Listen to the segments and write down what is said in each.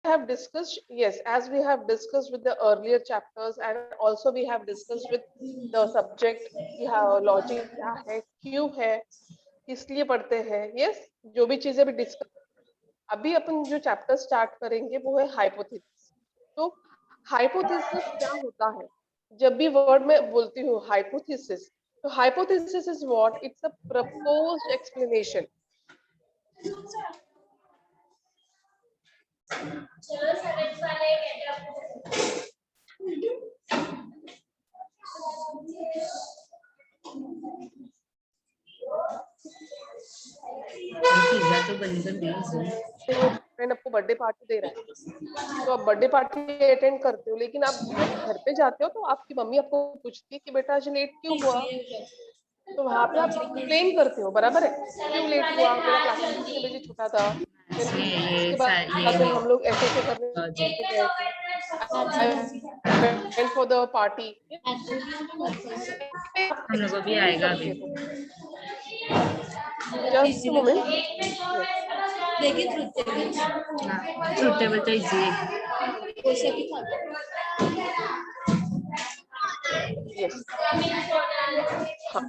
have discussed, yes, as we have discussed with the earlier chapters, and also we have discussed with the subject कि हाँ logic क्या है, क्यों है, किस लिए पढ़ते हैं, yes, जो भी चीजें भी डिस्कस। अभी अपन जो चैप्टर स्टार्ट करेंगे वो है हाइपोथेसिस। तो हाइपोथेसिस क्या होता है? जब भी वर्ड में बोलती हूँ हाइपोथेसिस, तो hypothesis is what? It's a proposed explanation. Friend आपको बर्थडे पार्टी दे रहा है, तो आप बर्थडे पार्टी अटेंड करते हो, लेकिन आप जब घर पे जाते हो तो आपकी मम्मी आपको पूछती है कि बेटा आज लेट क्यों हुआ, तो वहां पे आप एक्सप्लेन करते हो, बराबर है, क्यों लेट हुआ, मेरा क्लासेस इतने बजे छूटा था, फिर उसके बाद फिर हम लोग ऐसे ऐसे करने गए थे, वेंट फॉर द पार्टी। हम लोगों को भी एक्सप्लेन आएगा करते अभी। हो। Just moment. यस, देखिए ट्रुथ टेबल तो इजी है। यस, हाँ,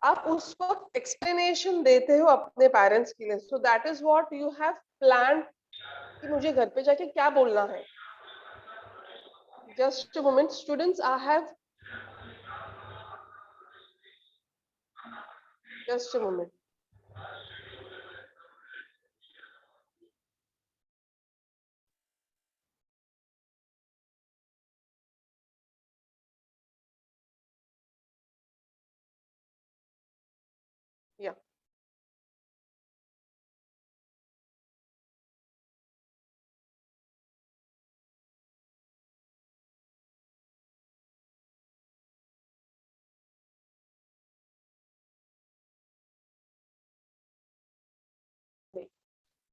आप उस वक्त एक्सप्लेनेशन देते हो अपने पेरेंट्स के लिए, so that is what you have plan कि मुझे घर पे जाके क्या बोलना है। Just moment students, I have just moment. या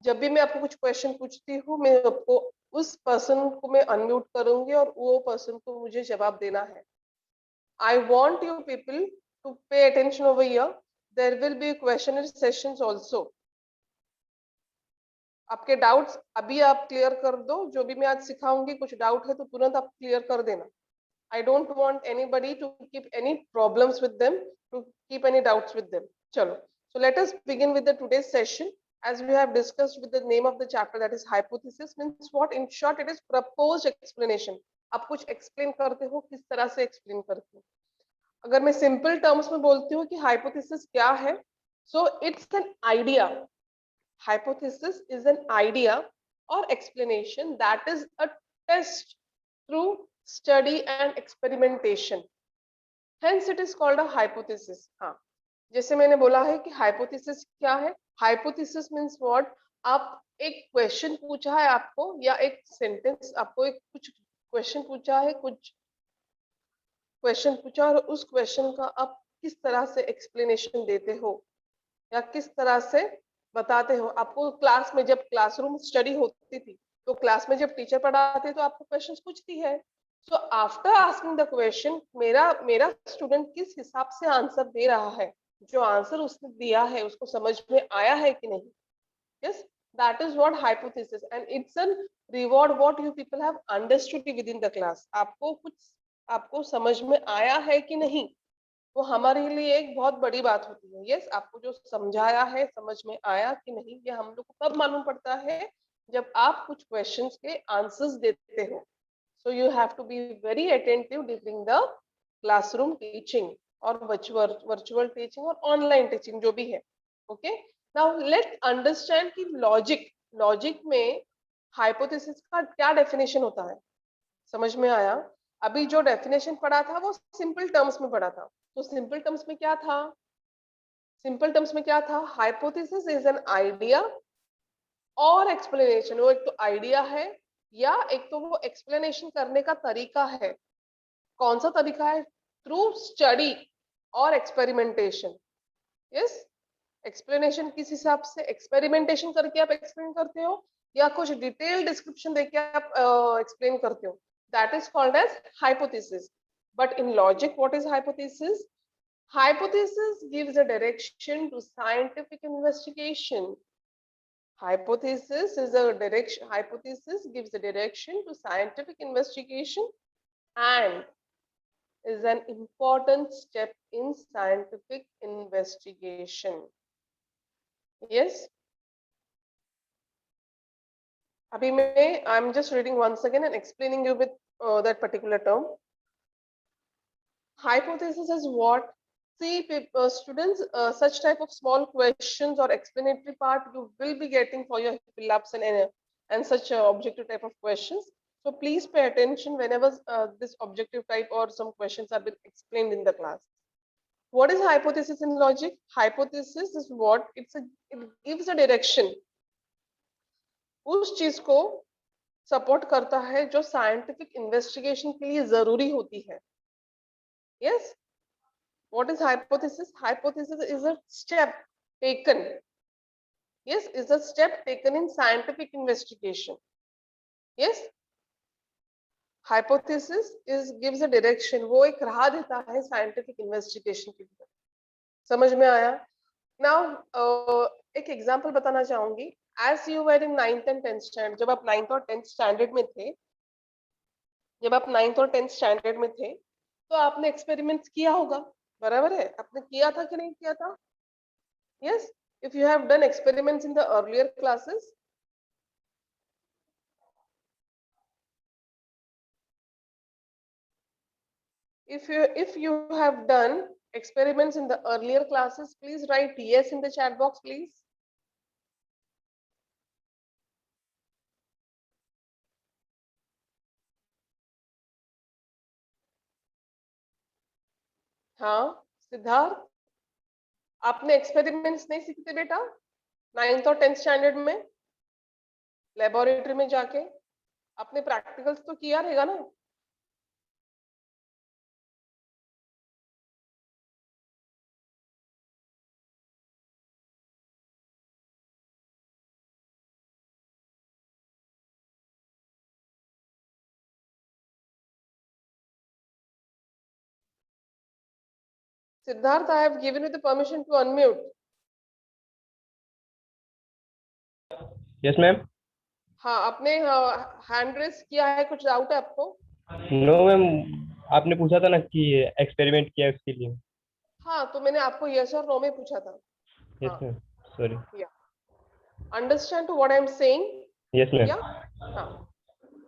जब भी मैं आपको कुछ क्वेश्चन पूछती हूँ, मैं आपको उस पर्सन को मैं अनम्यूट करूंगी और वो पर्सन को मुझे जवाब देना है। I want you people to pay attention over here. There will be questionnaire sessions also. आपके डाउट्स अभी आप क्लियर कर दो, जो भी मैं आज सिखाऊंगी, कुछ डाउट है तो तुरंत आप क्लियर कर देना। I don't want anybody to keep any problems with them, to keep any doubts with them. चलो, so let us begin with the today's session. As we have discussed with the name of the chapter, that is hypothesis, means what? In short, it is proposed explanation. आप कुछ explain करते हो, किस तरह से explain करते हो? अगर मैं सिंपल टर्म्स में बोलती हूँ कि हाइपोथेसिस क्या है, so it's an idea. Hypothesis is an idea और explanation that is a test through study and experimentation, hence it is called a hypothesis. हाँ, जैसे मैंने बोला है कि हाइपोथेसिस क्या है। Hypothesis means what? आप एक क्वेश्चन पूछा है आपको, या एक सेंटेंस आपको, एक कुछ क्वेश्चन पूछा है, कुछ क्वेश्चन पूछा, और उस क्वेश्चन का आप किस तरह से एक्सप्लेनेशन देते हो या किस तरह से बताते हो। आपको क्लास में, जब क्लासरूम स्टडी होती थी, तो क्लास में जब टीचर पढ़ाते तो आपको क्वेश्चन पूछती है, so after asking the question, मेरा मेरा स्टूडेंट किस हिसाब से आंसर दे रहा है, जो आंसर उसने दिया है उसको समझ में आया है कि नहीं। Yes, that is what hypothesis, and it's an reward what you people have understood with in the class. आपको समझ में आया है कि नहीं, वो हमारे लिए एक बहुत बड़ी बात होती है। यस, आपको जो समझाया है समझ में आया कि नहीं, ये हम लोग को कब मालूम पड़ता है? जब आप कुछ क्वेश्चंस के आंसर्स देते हो। So you have to be very attentive during the classroom teaching, और वर्चुअल टीचिंग और ऑनलाइन टीचिंग जो भी है। ओके, नाउ लेट्स अंडरस्टैंड कि लॉजिक में हाइपोथेसिस का क्या डेफिनेशन होता है। समझ में आया? अभी जो डेफिनेशन पढ़ा था वो सिंपल टर्म्स में पढ़ा था, तो सिंपल टर्म्स में क्या था? सिंपल टर्म्स में क्या था? हाइपोथेसिस इज एन आइडिया और एक्सप्लेनेशन। वो एक तो आइडिया है, या एक तो वो एक्सप्लेनेशन करने का तरीका है। कौन सा तरीका है? थ्रू स्टडी और एक्सपेरिमेंटेशन। यस, एक्सप्लेनेशन किस हिसाब से? एक्सपेरिमेंटेशन करके आप एक्सप्लेन करते हो, या कुछ डिटेल डिस्क्रिप्शन देके आप एक्सप्लेन करते हो, that is called as hypothesis. But in logic, what is hypothesis? Hypothesis gives a direction to scientific investigation. Hypothesis is a direction. Hypothesis gives a direction to scientific investigation and is an important step in scientific investigation. Yes. Abhi mein, I'm just reading once again and explaining you with that particular term. Hypothesis is what? See, students, such type of small questions or explanatory part you will be getting for your fill-ups and such objective type of questions. So please pay attention whenever this objective type or some questions are being explained in the class. What is hypothesis in logic? Hypothesis is what? It gives a direction. उस चीज को support करता है जो scientific investigation के लिए जरूरी होती है. Yes. What is hypothesis? Hypothesis is a step taken. Yes, is a step taken in scientific investigation. Yes. Hypothesis gives a direction. वो एक राह देता है scientific investigation के लिए. समझ में आया? Now, एक एग्जांपल बताना चाहूंगी. As you were in 9th and 10th standard, जब आप 9th और 10th standard में थे, तो आपने एक्सपेरिमेंट्स किया होगा, बराबर है? आपने किया था कि नहीं किया था? Yes, if you have done experiments in the earlier classes, if you have done experiments in the earlier classes, please write yes in the chat box, please. हाँ, सिद्धार्थ, आपने एक्सपेरिमेंट्स नहीं सीखते बेटा 9th और 10th स्टैंडर्ड में? Laboratory में जाके आपने प्रैक्टिकल्स तो किया रहेगा ना? Siddharth, I have given you the permission to unmute. Yes, ma'am. हाँ, आपने हैंड रेस किया है, कुछ डाउट है आपको? नो मैम, आपने पूछा था ना कि एक्सपेरिमेंट किया है उसके लिए. हाँ, तो मैंने आपको यस और नो में पूछा था. Yes ma'am, sorry. Understand to what I am saying? Yes ma'am. हाँ.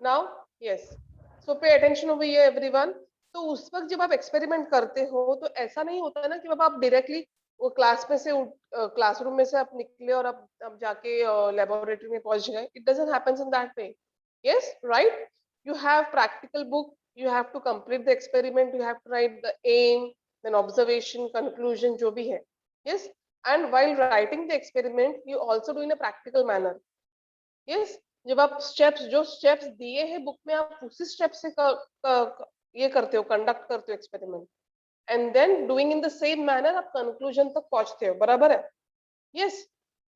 Now, yes. So pay attention over here, everyone. तो उस वक्त जब आप एक्सपेरिमेंट करते हो तो ऐसा नहीं होता ना कि आप डायरेक्टली वो क्लास में से क्लासरूम में से आप निकले और आप जाके लेबोरेटरी में पहुंच गए. It doesn't happens in that way. Yes, right. You have practical book, you have to complete the experiment, you have to write the aim, then observation, conclusion, जो भी है. Yes, and while writing the experiment, you also do in a practical manner. Yes, जब आप जो steps दिए हैं book में, आप उसी स्टेप से ये करते हो, कंडक्ट करते हो experiment, and then doing in the same manner आप कंक्लूजन तक पहुंचते हो, बराबर है? यस.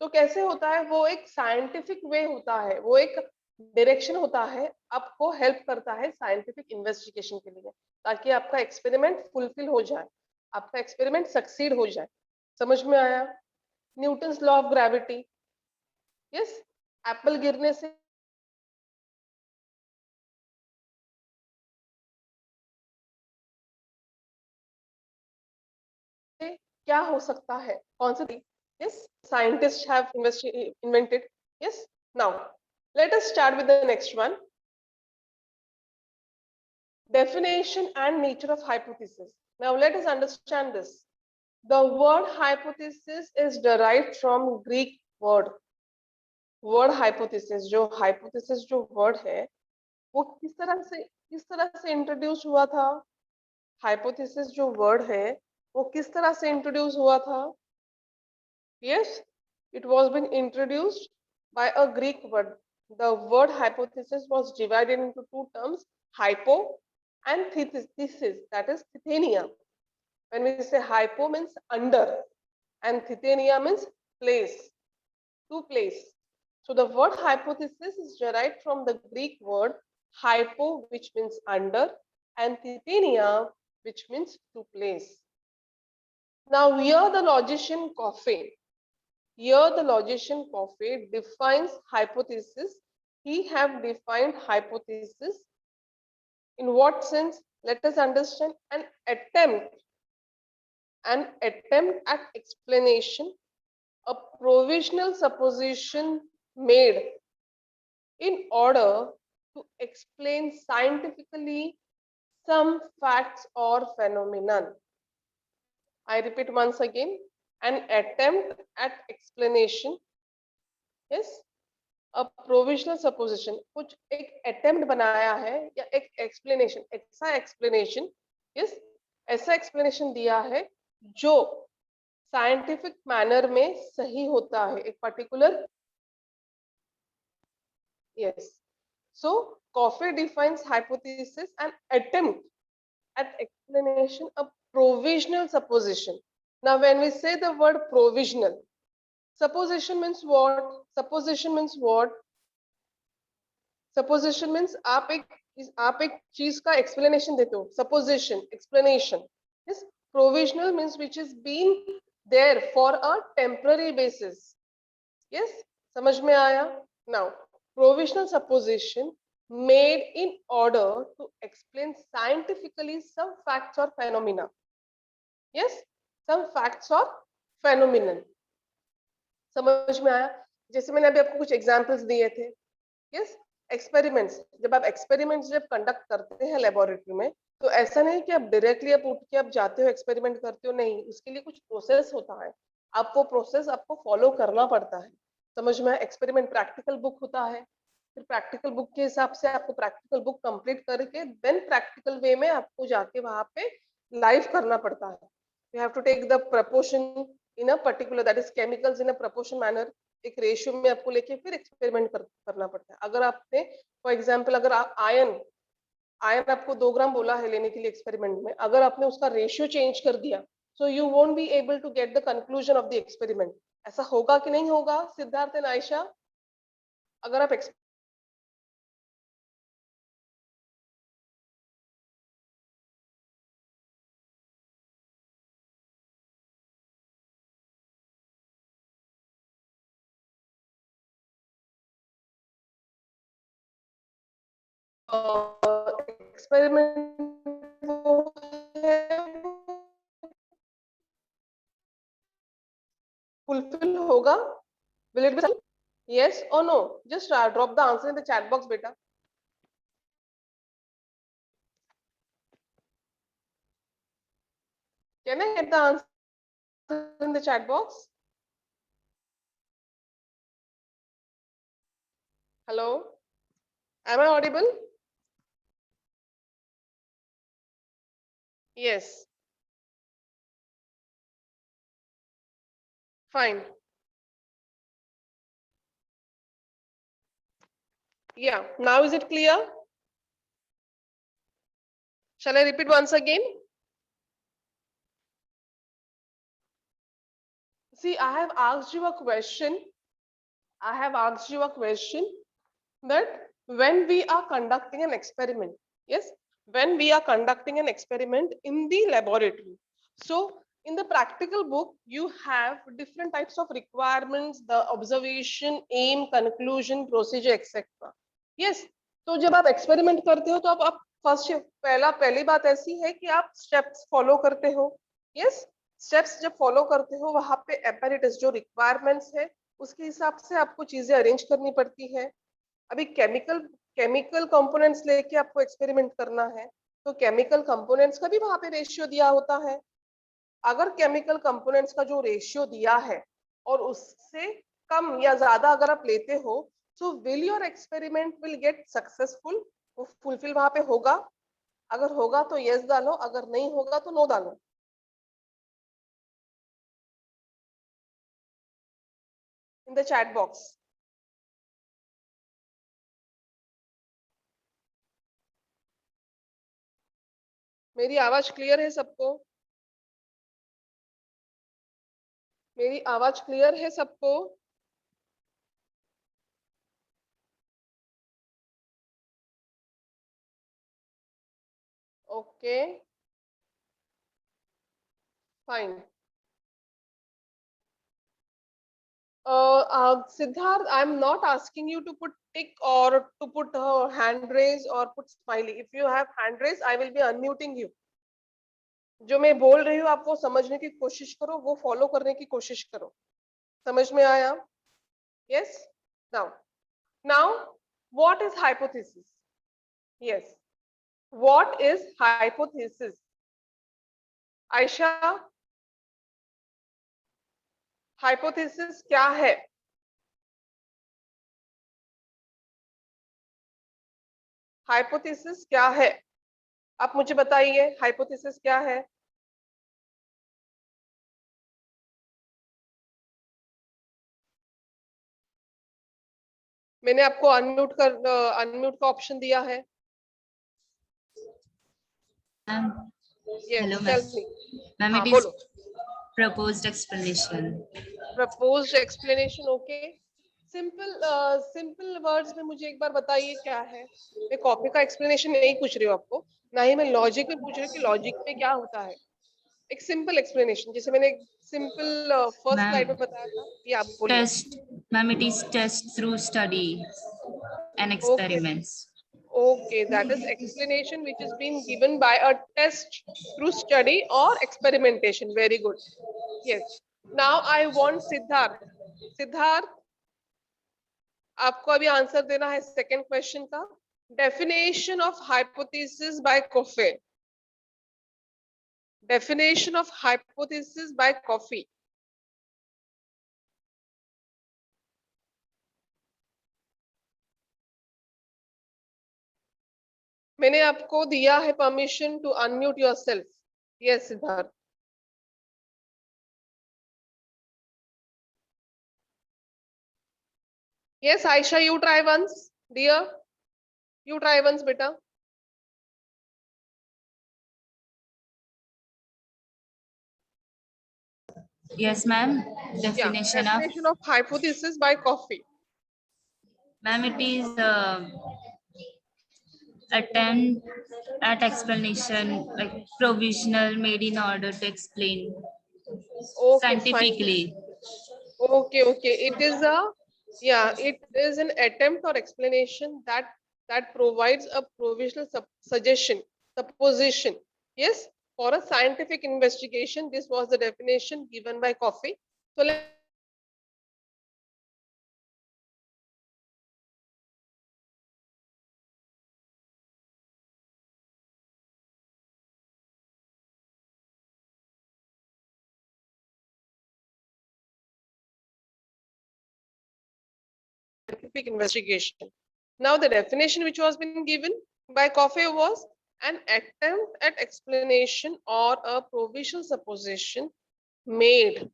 तो कैसे होता है? वो एक साइंटिफिक वे होता है, वो एक डायरेक्शन होता है, आपको हेल्प करता है साइंटिफिक इन्वेस्टिगेशन के लिए, ताकि आपका एक्सपेरिमेंट फुलफिल हो जाए, आपका एक्सपेरिमेंट सक्सीड हो जाए. समझ में आया? Newton's law of gravity. Yes, Apple गिरने से क्या हो सकता है? कौन सी? Yes, scientists have invented. Yes, now let us start with the next one. Definition and nature of hypothesis. Now let us understand this. The word hypothesis is derived from Greek word. Word hypothesis, जो hypothesis जो word है, वो किस तरह से introduce हुआ था? Hypothesis जो word है, वो किस तरह से इंट्रोड्यूस हुआ था? Yes, it was been introduced by a Greek word. The word hypothesis was divided into two terms, hypo and thesis, that is tithania. When we say hypo means under and tithania means place, to place. So the word hypothesis is derived from the Greek word hypo, which means under, and tithania, which means to place. Now here the logician Coffey, Here the logician Coffey defines hypothesis. He have defined hypothesis. In what sense? Let us understand. An attempt at explanation, a provisional supposition made in order to explain scientifically some facts or phenomenon. I repeat once again, an attempt at explanation, yes, a provisional supposition, कुछ एक attempt बनाया है या एक explanation, ऐसा explanation, yes, ऐसा explanation दिया है जो scientific manner में सही होता है एक particular, yes. So Coffey defines hypothesis an attempt at explanation, a provisional supposition. Now when we say the word provisional, supposition means what? Supposition means what? Supposition means आप एक चीज का explanation देते हो. Supposition, explanation. Yes, provisional means which is been there for a temporary basis. Yes, समझ में आया? Now, provisional supposition made in order to explain scientifically some facts or phenomena. Yes, some facts or phenomenon. समझ में आया? जैसे मैंने अभी आपको कुछ एग्जांपल्स दिए थे. यस, एक्सपेरिमेंट्स, जब आप एक्सपेरिमेंट्स जब कंडक्ट करते हैं लेबोरेटरी में, तो ऐसा नहीं कि आप डायरेक्टली आप उठ के आप जाते हो एक्सपेरिमेंट करते हो, नहीं, उसके लिए कुछ प्रोसेस होता है. आप वो प्रोसेस आपको फॉलो करना पड़ता है. समझ में? एक्सपेरिमेंट प्रैक्टिकल बुक होता है, फिर प्रैक्टिकल बुक के हिसाब से आपको प्रैक्टिकल बुक कंप्लीट करके देन प्रैक्टिकल वे में आपको जाके वहां पे लाइव करना पड़ता है. You have to take the proportion in a particular, that is chemicals in a proportion manner, एक रेशियो में आपको लेके फिर एक्सपेरिमेंट करना पड़ता है. अगर आपने फॉर एग्जांपल अगर आप आयन आपको 2 ग्राम बोला है लेने के लिए एक्सपेरिमेंट में, अगर आपने उसका रेशियो चेंज कर दिया, so you won't be able to get the conclusion of the experiment. ऐसा होगा कि नहीं होगा सिद्धार्थ एंड आयशा? अगर आप एक्सपेरिमेंट फुलफिल होगा? Will it be? Yes or no? Just drop the answer in the chat box, beta. Can I get the answer in the chat box? Hello? Am I audible? Yes. Fine. Yeah. Now is it clear? Shall I repeat once again? See, I have asked you a question. I have asked you a question that when we are conducting an experiment, yes, when we are conducting an experiment in the laboratory. So in the practical book, you have different types of requirements, the observation, aim, conclusion, procedure, etc. Yes, तो जब आप experiment करते हो तो आप first पहली बात ऐसी है कि आप स्टेप्स फॉलो करते हो. यस, स्टेप्स जब फॉलो करते हो वहां पे एपैरेटस जो रिक्वायरमेंट्स है उसके हिसाब से आपको चीजें अरेंज करनी पड़ती है. अभी केमिकल कंपोनेंट्स लेके आपको एक्सपेरिमेंट करना है तो केमिकल कंपोनेंट्स का भी वहां पे रेशियो दिया होता है. अगर केमिकल कंपोनेंट्स का जो रेशियो दिया है और उससे कम या ज्यादा अगर आप लेते हो, so will your experiment will get successful, वो फुलफिल वहां पे होगा? अगर होगा तो यस डालो, अगर नहीं होगा तो नो डालो. In the chat box. मेरी आवाज क्लियर है सबको? मेरी आवाज क्लियर है सबको? Okay, fine. Siddharth, I'm not asking you to put tick or to put hand raise or put smiley. If you have hand raise, I will be unmuting you. जो मैं बोल रही हूँ आप वो समझने की कोशिश करो, वो फॉलो करने की कोशिश करो. समझ में आया? Yes. Now, what is hypothesis? Yes. What is hypothesis? Ayesha, hypothesis क्या है? Hypothesis क्या है? आप मुझे बताइए, hypothesis क्या है? मैंने आपको अनम्यूट का ऑप्शन दिया है. Yes, Hello, tell ma'am. me. Ma'am, हाँ, it is बोलो. proposed explanation. Proposed explanation, okay. Simple words में मुझे एक बार बताइए क्या है. मैं कॉपी का एक्सप्लेनेशन नहीं पूछ रही हूँ आपको, ना ही मैं लॉजिक में पूछ रही हूँ कि लॉजिक में क्या होता है. एक सिंपल एक्सप्लेनेशन, जैसे मैंने सिंपल फर्स्ट स्लाइड में बताया था, ये आप बोलिए. Test, ma'am, it is test through study and Okay. experiments. Okay, that is explanation which is being given by a test through study or experimentation. Very good. Yes. Now I want Siddharth. Siddharth, आपको अभी answer देना है second question का. Definition of hypothesis by Coffey. Definition of hypothesis by Coffey. मैंने आपको दिया है permission to unmute yourself. Yes Siddharth. Yes, Aisha, you try once, dear. You try once, beta. Yes, ma'am. Yeah, Definition of, definition of hypothesis by Coffey. ma'am, it is attempt at explanation, like provisional made in order to explain Okay, fine. scientifically. Okay. It is it is an attempt or explanation that provides a provisional suggestion, supposition. Yes, for a scientific investigation. This was the definition given by Coffey. So let scientific investigation. Now, the definition which was been given by Coffey was an attempt at explanation or a provisional supposition made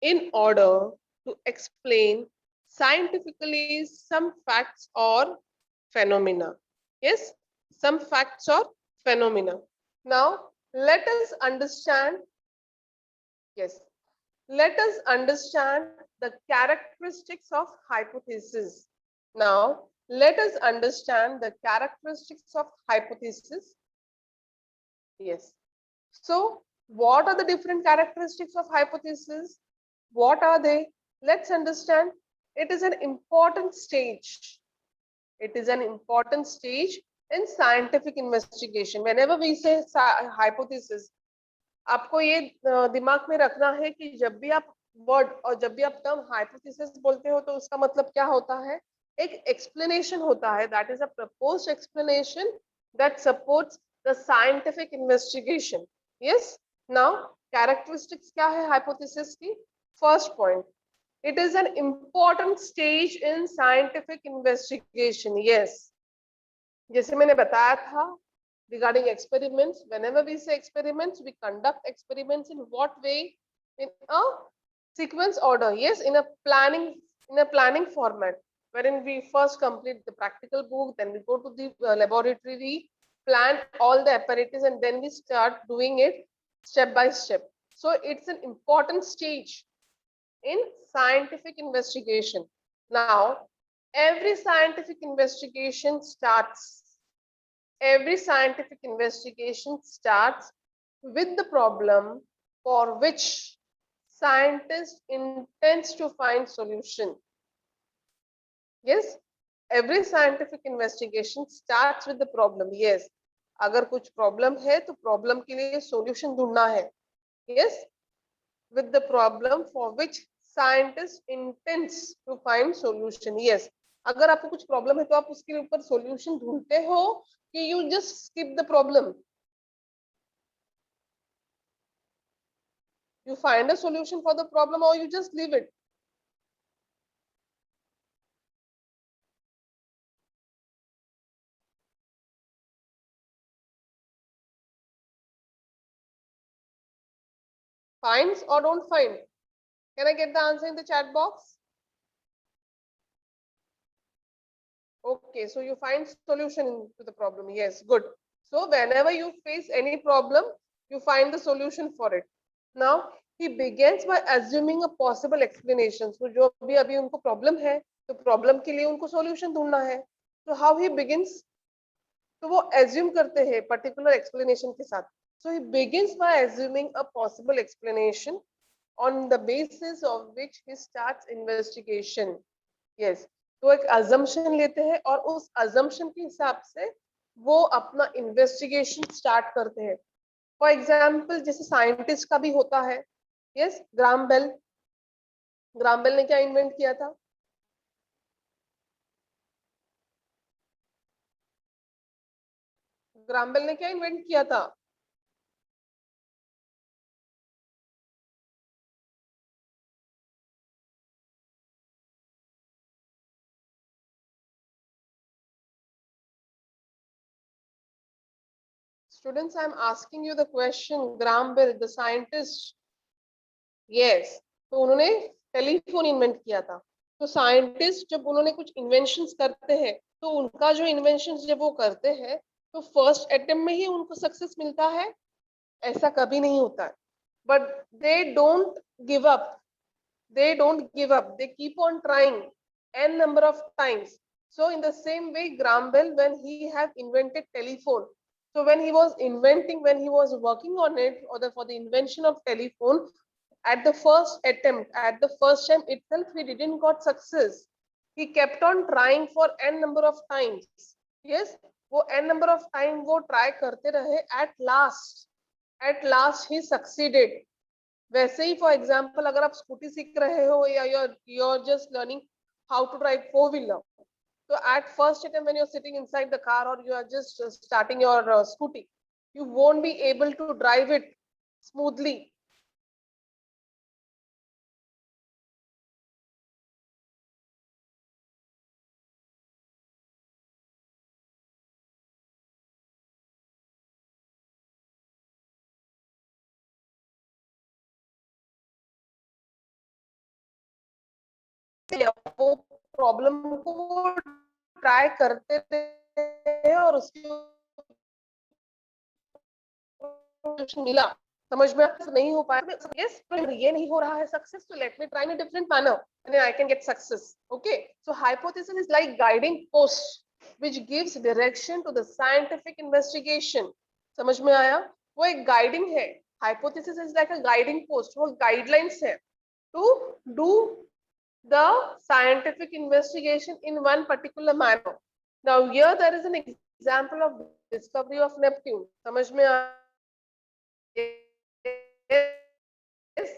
in order to explain scientifically some facts or phenomena. Yes, some facts or phenomena. Now, let us understand. Yes, let us understand the characteristics of hypothesis. Now, let us understand the characteristics of hypothesis. Yes. So, what are the different characteristics of hypothesis? What are they? Let's understand. It is an important stage. It is an important stage in scientific investigation. Whenever we say hypothesis, आपको ये दिमाग में रखना है कि जब भी आप वर्ड और जब भी आप टर्म हाइपोथेसिस बोलते हो तो उसका मतलब क्या होता है. एक एक्सप्लेनेशन होता है, that is a proposed explanation that supports the scientific investigation. Yes. Now characteristics क्या है हाइपोथेसिस की? First point, it is an important stage in scientific investigation. Yes, जैसे मैंने बताया था regarding experiments, whenever we say experiments, we conduct experiments in what way? In a sequence order. Yes, in a planning format, wherein we first complete the practical book, then we go to the laboratory, plan all the apparatus, and then we start doing it step by step. So it's an important stage in scientific investigation. Now, every scientific investigation starts with the problem for which scientist intends to find solution. Yes, every scientific investigation starts with the problem. Yes, अगर कुछ problem है तो problem के लिए solution ढूंढना है. Yes, with the problem for which scientist intends to find solution. Yes, अगर आपको कुछ प्रॉब्लम है तो आप उसके ऊपर सॉल्यूशन ढूंढते हो कि you just skip the problem. You find a solution for the problem or you just leave it. Finds or don't find? Can I get the answer in the chat box? Okay, so you find solution to the problem. Yes, good. So whenever you face any problem, you find the solution for it. Now he begins by assuming a possible explanation. So जो भी अभी उनको problem है, तो problem के लिए उनको solution ढूंढना है. So how he begins? तो वो assume करते हैं particular explanation के साथ. So he begins by assuming a possible explanation on the basis of which he starts investigation. Yes, तो एक assumption लेते हैं और उस assumption के हिसाब से वो अपना investigation start करते हैं. For example, जैसे scientist का भी होता है. Yes, Graham Bell. Graham Bell ने क्या invent किया था? ग्राम बेल ने क्या invent किया था? Students, I am asking you the question. Graham Bell, the scientist. Yes, तो उन्होंने टेलीफोन इन्वेंट किया था. तो साइंटिस्ट जब उन्होंने कुछ इन्वेंशंस करते हैं तो उनका जो इन्वेंशंस जब वो करते हैं तो फर्स्ट अटेम्प्ट में ही उनको सक्सेस मिलता है, ऐसा कभी नहीं होता है. But they don't give up. They don't give up. They keep on trying n number of times. So in the same way, Graham Bell, when he had invented telephone, so when he was inventing, when he was working on it, or for the invention of telephone, at the first attempt, at the first time itself, he didn't got success. He kept on trying for n number of times. Yes, वो n number of time वो try करते रहे. At last he succeeded. वैसे ही for example अगर आप scooty सीख रहे हो या you're just learning how to drive four wheeler, so at first attempt when you're sitting inside the car or you are just starting your scooty, you won't be able to drive it smoothly. वो problem को try करते रहे और उसकी मिला, समझ में नहीं हो पाया. यस, ये नहीं हो रहा है सक्सेस, तो let me try in a different manner and I can get success. Okay, so hypothesis is like guiding post which gives direction to the scientific investigation. समझ में आया? वो एक guiding है. Hypothesis is like a guiding post. वो guidelines है to do the scientific investigation in one particular manner. Now here there is an example of discovery of Neptune. समझ में आया? Yes.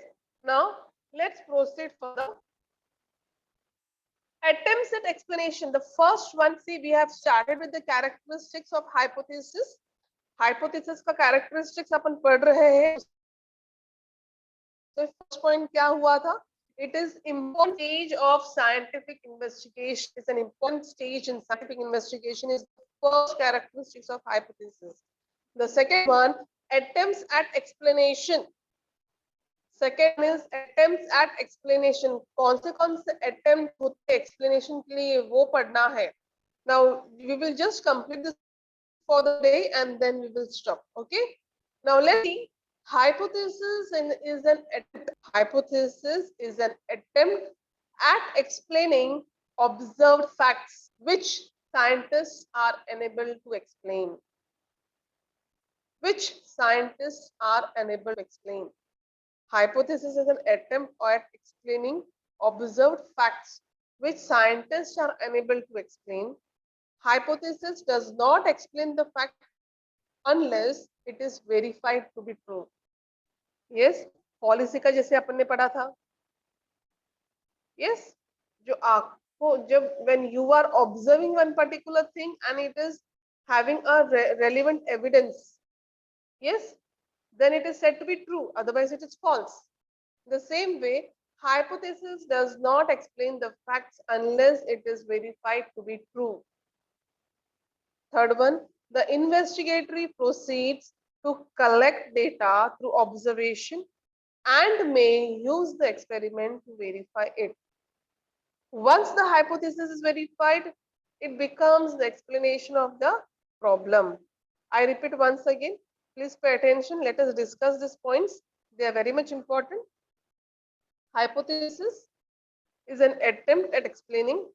Now let's proceed further. Attempts at explanation. The first one, see, we have started with the characteristics of hypothesis. Hypothesis का characteristics अपन पढ़ रहे हैं. So first point क्या हुआ था? It is important stage of scientific investigation. It's an important stage in scientific investigation. Is the first characteristics of hypothesis. The second one, attempts at explanation. Second is attempts at explanation. कौन से attempt होते explanation के लिए वो पढ़ना है. Now we will just complete this for the day and then we will stop. Okay. Now let's see. Hypothesis is an attempt at explaining observed facts which scientists are unable to explain. Which scientists are unable to explain. Hypothesis is an attempt at explaining observed facts which scientists are unable to explain. Hypothesis does not explain the fact unless it is verified to be true. Yes, policy का जैसे अपन ने पढ़ा था. Yes, जो आपको जब when you are observing one particular thing and it is having a relevant evidence, yes, then it is said to be true, otherwise it is false. The same way, hypothesis does not explain the facts unless it is verified to be true. Third one, the investigatory proceeds to collect data through observation and may use the experiment to verify it. Once the hypothesis is verified, it becomes the explanation of the problem. I repeat once again, please pay attention. Let us discuss these points. They are very much important. Hypothesis is an attempt at explaining